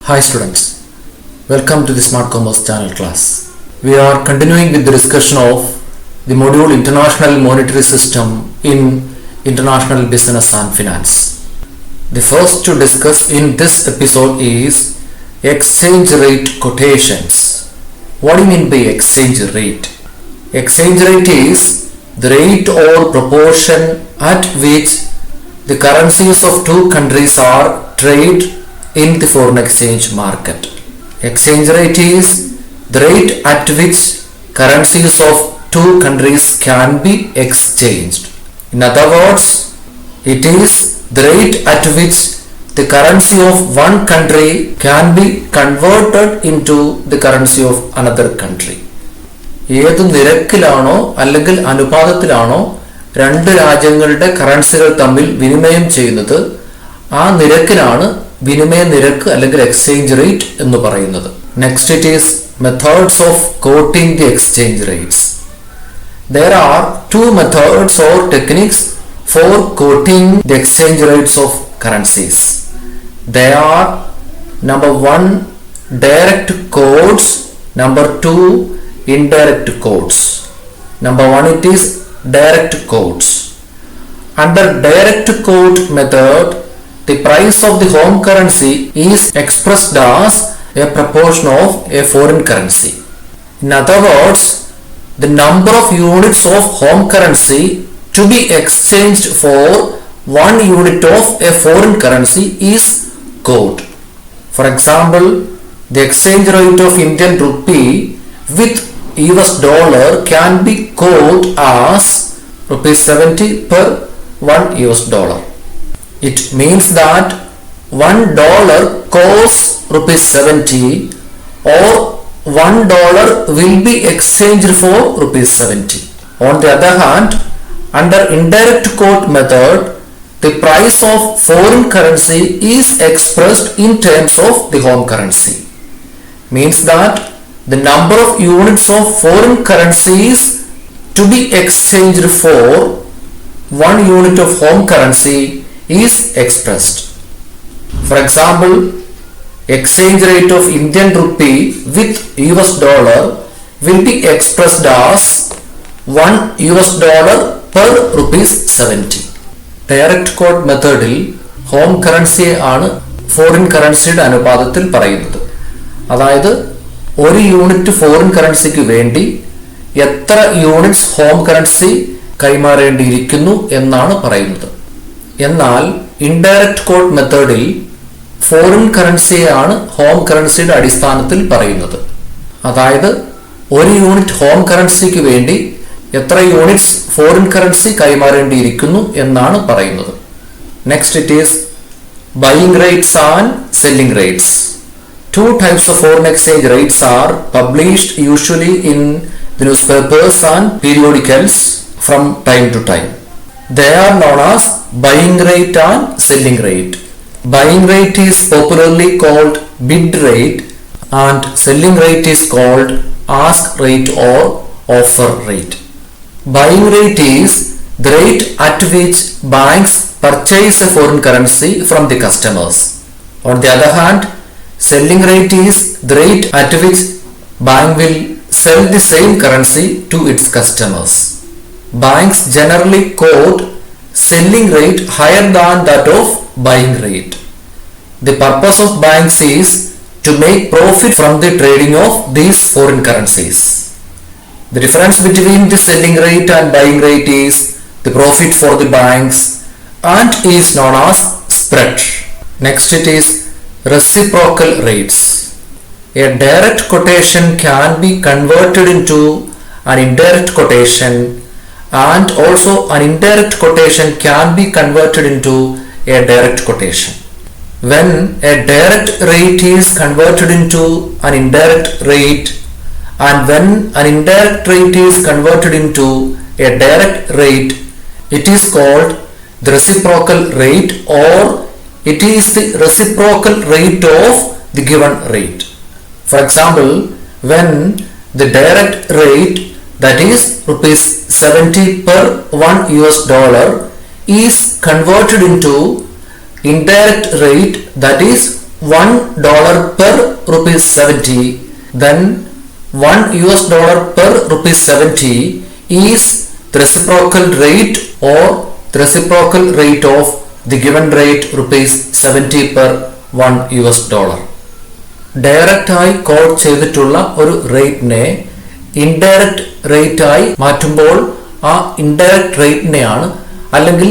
Hi students, welcome to the Smart Commerce channel class. We are continuing with the discussion of the module International Monetary System in International Business and Finance. The first to discuss in this episode is exchange rate quotations. What do you mean by exchange rate? Exchange rate is the rate or proportion at which the currencies of two countries are traded in the foreign exchange market. Exchange rate is the rate at which currencies of two countries can be exchanged. In other words, it is the rate at which the currency of one country can be converted into the currency of another country. ഏത് നിരക്കിലാണോ അല്ലെങ്കിൽ അനുപാതത്തിലാണോ രണ്ട് രാജ്യങ്ങളുടെ കറൻസികൾ തമ്മിൽ വിനിമയം ചെയ്യുന്നത്, ആ നിരക്കിലാണ് വിനിമയ നിരക്ക് അല്ലെങ്കിൽ എക്സ്ചേഞ്ച് റേറ്റ് എന്ന് പറയുന്നത്. Next it is methods of coating the exchange rates. There are two methods or techniques for quoting the exchange rates of currencies. They are number 1 direct quotes, number 2 indirect quotes. Number 1 it is direct quotes. Under direct quote method, the price of the home currency is expressed as a proportion of a foreign currency. In other words, the number of units of home currency to be exchanged for 1 unit of a foreign currency is quote. For example, the exchange rate of Indian rupee with US dollar can be quoted as ₹70 per 1 US dollar. It means that $1 costs ₹70 or $1 will be exchanged for ₹70. On the other hand, under indirect quote method, the price of foreign currency is expressed in terms of the home currency. Means that the number of units of foreign currencies to be exchanged for 1 unit of home currency is expressed. For example, exchange rate of Indian rupee with US dollar will be expressed as $1 per ₹70. Direct quote methodil home currency ആണ് foreign കറൻസിയുടെ അനുപാതത്തിൽ പറയുന്നത്. അതായത് ഒരു unit foreign കറൻസിക്ക് വേണ്ടി എത്ര units home currency കൈമാറേണ്ടിയിരിക്കുന്നു എന്നാണ് പറയുന്നത്. എന്നാൽ ഇൻഡയറക്റ്റ് കോട്ട് മെത്തേഡിൽ ഫോറിൻ കറൻസിയാണ് ഹോം കറൻസിയുടെ അടിസ്ഥാനത്തിൽ പറയുന്നത്. അതായത് ഒരു യൂണിറ്റ് ഹോം കറൻസിക്ക് വേണ്ടി എത്ര യൂണിറ്റ്സ് ഫോറിൻ കറൻസി കൈമാറേണ്ടിയിരിക്കുന്നു എന്നാണ് പറയുന്നത്. Next it is buying rates and selling rates. Two types of foreign exchange rates are published usually in the newspapers and periodicals from time to time. They are known as buying rate and selling rate. Buying rate is popularly called bid rate and selling rate is called ask rate or offer rate. Buying rate is the rate at which banks purchase a foreign currency from the customers. On the other hand, selling rate is the rate at which bank will sell the same currency to its customers. Banks generally quote selling rate higher than that of buying rate. The purpose of banks is to make profit from the trading of these foreign currencies. The difference between the selling rate and buying rate is the profit for the banks and is known as spread. Next it is Reciprocal rates. A direct quotation can be converted into an indirect quotation and also an indirect quotation can be converted into a direct quotation. When a direct rate is converted into an indirect rate and when an indirect rate is converted into a direct rate, it is called the reciprocal rate or it is the reciprocal rate of the given rate. For example, when the direct rate, that is ₹70 per 1 US dollar, is converted into indirect rate, that is $1 per rupees 70, then $1 per rupees 70 is the reciprocal rate or the reciprocal rate of the given rate rupees 70 per $1. Direct ആയി code ചെയ്തിട്ടുള്ള ഒരു റേറ്റിനെ indirect rate ആയി മാറ്റുമ്പോൾ ആ indirect റേറ്റിനെയാണ്, അല്ലെങ്കിൽ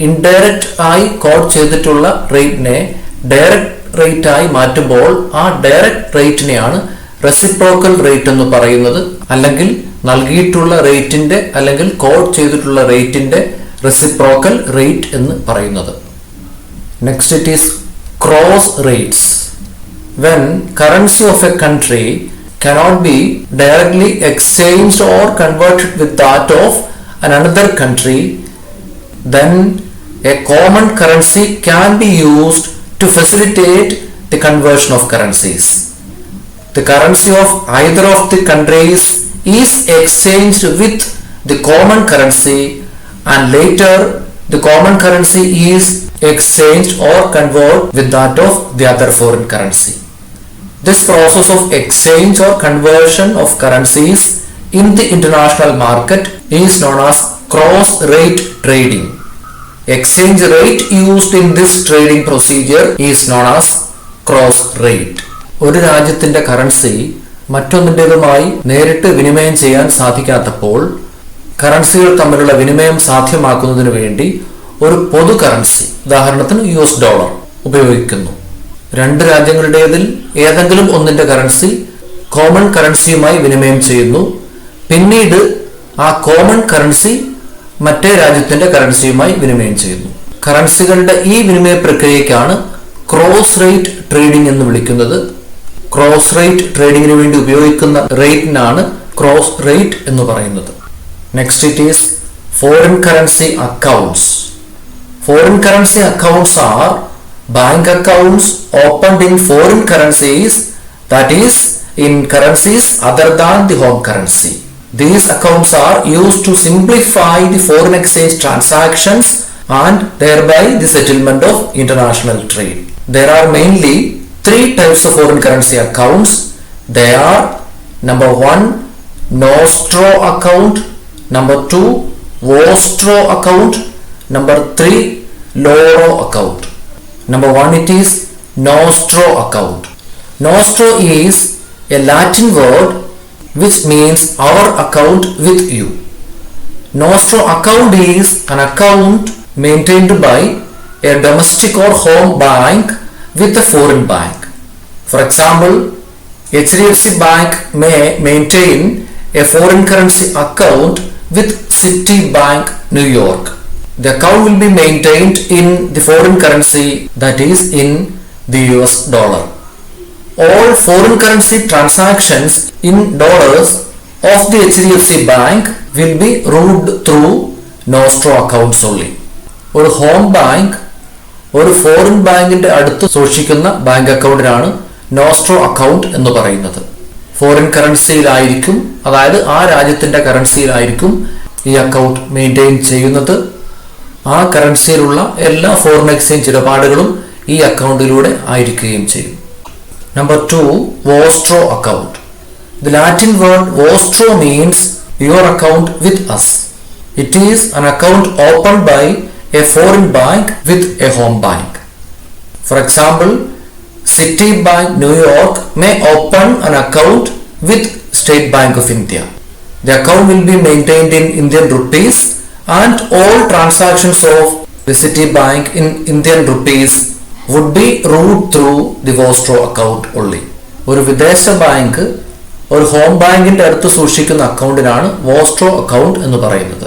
indirect ആയി code ചെയ്തിട്ടുള്ള റേറ്റിനെ direct rate ആയി മാറ്റുമ്പോൾ ആ ഡയറക്റ്റ് റേറ്റിനെയാണ് റെസിപ്രോക്കൽ റേറ്റ് എന്ന് പറയുന്നത്, അല്ലെങ്കിൽ നൽകിയിട്ടുള്ള റേറ്റിന്റെ അല്ലെങ്കിൽ കോഡ് ചെയ്തിട്ടുള്ള റേറ്റിന്റെ റെസിപ്രോക്കൽ റേറ്റ് എന്ന് പറയുന്നത്. Next it is cross rates. When currency of a country cannot be directly exchanged or converted with that of another country, then a common currency can be used to facilitate the conversion of currencies. The currency of either of the countries is exchanged with the common currency, and later the common currency is exchanged or converted with that of the other foreign currency. This process of exchange or conversion of currencies in the international market is known as cross rate trading. Exchange rate used in this trading procedure is known as cross rate. ഒരു രാജ്യത്തിന്റെ currency മറ്റൊന്നിൻ്റെതുമായി നേരിട്ട് വിനിമയം ചെയ്യാൻ സാധിക്കാത്തപ്പോൾ കറൻസികൾ തമ്മിലുള്ള വിനിമയം സാധ്യമാക്കുന്നതിന് വേണ്ടി ഒരു പൊതു കറൻസി, ഉദാഹരണത്തിന് $, ഉപയോഗിക്കുന്നു. രണ്ട് രാജ്യങ്ങളുടേതിൽ ഏതെങ്കിലും ഒന്നിന്റെ കറൻസി കോമൺ കറൻസിയുമായി വിനിമയം ചെയ്യുന്നു. പിന്നീട് ആ കോമൺ കറൻസി മറ്റേ രാജ്യത്തിന്റെ കറൻസിയുമായി വിനിമയം ചെയ്യുന്നു. കറൻസികളുടെ ഈ വിനിമയ പ്രക്രിയയ്ക്കാണ് ക്രോസ് റേറ്റ് ട്രേഡിംഗ് എന്ന് വിളിക്കുന്നത്. ക്രോസ് റേറ്റ് ട്രേഡിങ്ങിന് വേണ്ടി ഉപയോഗിക്കുന്ന റേറ്റിനാണ് ക്രോസ് റേറ്റ് എന്ന് പറയുന്നത്. Next it is foreign currency accounts. Foreign currency accounts R bank accounts opened in foreign currencies, that is in currencies other than the home currency. These accounts are used to simplify the foreign exchange transactions and thereby the settlement of international trade. There are mainly three types of foreign currency accounts. They are number 1 Vostro account, number 2 Vostro account, number 3 Loro account. Number 1 it is Vostro account. Vostro is a Latin word which means our account with you. Vostro account is an account maintained by a domestic or home bank with a foreign bank. For example, HDFC Bank may maintain a foreign currency account with Citibank, New York. The account will be maintained in the foreign currency, that is in the US dollar. All foreign currency transactions in dollars of the HDFC Bank will be ruled through Vostro accounts only. ഒരു home bank ഒരു foreign ബാങ്കിന്റെ അടുത്ത് സൂക്ഷിക്കുന്ന bank അക്കൗണ്ടിനാണ് നോസ്ട്രോ account എന്ന് പറയുന്നത്. Foreign കറൻസിയിലായിരിക്കും, അതായത് ആ രാജ്യത്തിന്റെ കറൻസിയിലായിരിക്കും ഈ അക്കൗണ്ട് മെയിൻറ്റെയിൻ ചെയ്യുന്നത്. ആ കറൻസിയിലുള്ള എല്ലാ ഫോറിൻ എക്സ്ചേഞ്ച് ഇടപാടുകളും ഈ അക്കൗണ്ടിലൂടെ ആയിരിക്കുകയും ചെയ്യും. Number 2 Vostro account. The Latin word Vostro means your account with us. It is an account opened by a foreign bank with a home bank. For example, Citibank, New York may open an account with State Bank of India. The account will be maintained in Indian rupees and all transactions of the Citibank in Indian rupees would be ruled through the Vostro account only. ഒരു വിദേശ bank ഒരു home ബാങ്കിന്റെ അടുത്ത് സൂക്ഷിക്കുന്ന അക്കൗണ്ടിനാണ് vostro account എന്ന് പറയുന്നത്.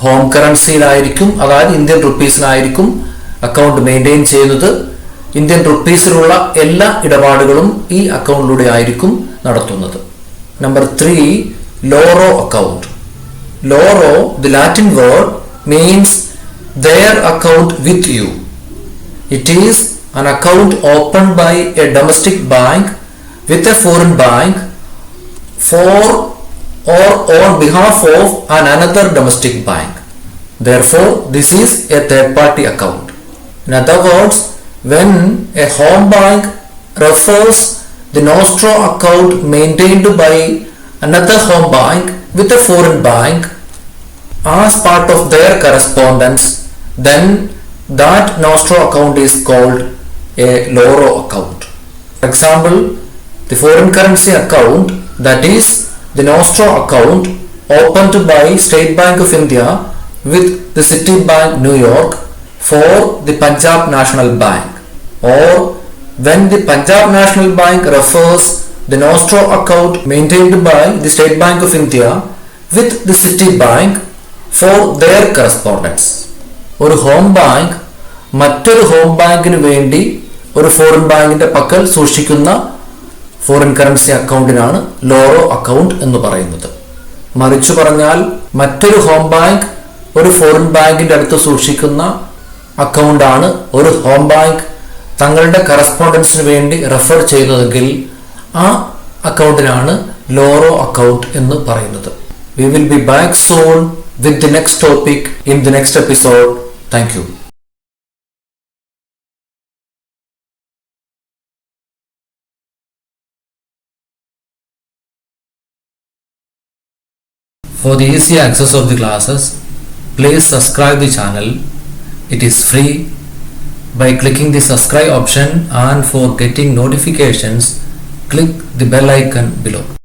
Home കറൻസിയിലായിരിക്കും, അതായത് Indian റുപ്പീസിലായിരിക്കും account maintain ചെയ്യുന്നത്. ഇന്ത്യൻ റുപ്പീസിലുള്ള എല്ലാ ഇടപാടുകളും ഈ അക്കൗണ്ടിലൂടെ ആയിരിക്കും നടത്തുന്നത്. Number 3 Loro account. Loro, the Latin word, means their account with you. It is an account opened by a domestic bank with a foreign bank for or on behalf of another domestic bank. Therefore, this is a third party account. In other words, when a home bank refers the nostro account maintained by another home bank with a foreign bank as part of their correspondence, then that nostro account is called a loro account. For example, the foreign currency account, that is the nostro account opened by State Bank of India with the Citibank New York for the Punjab National Bank, or when the Punjab National Bank refers the nostro account maintained by the State Bank of India with the Citibank for their correspondence. ഒരു home bank മറ്റൊരു home ബാങ്കിന് വേണ്ടി ഒരു foreign ബാങ്കിന്റെ പക്കൽ സൂക്ഷിക്കുന്ന foreign currency അക്കൗണ്ടിനാണ് ലോറോ account എന്ന് പറയുന്നത്. മറിച്ചു പറഞ്ഞാൽ മറ്റൊരു ഹോം ബാങ്ക് ഒരു ഫോറിൻ ബാങ്കിന്റെ അടുത്ത് സൂക്ഷിക്കുന്ന അക്കൗണ്ടാണ് ഒരു ഹോം ബാങ്ക് തങ്ങളുടെ കറസ്പോണ്ടൻസിന് വേണ്ടി റെഫർ ചെയ്യുന്നതെങ്കിൽ ആ അക്കൗണ്ടിനാണ് ലോറോ അക്കൗണ്ട് എന്ന് പറയുന്നത്. We will be back soon with the next topic in the next episode. Thank you. For the easy access of the classes, please subscribe the channel. It is free by clicking the subscribe option, and for getting notifications, click the bell icon below.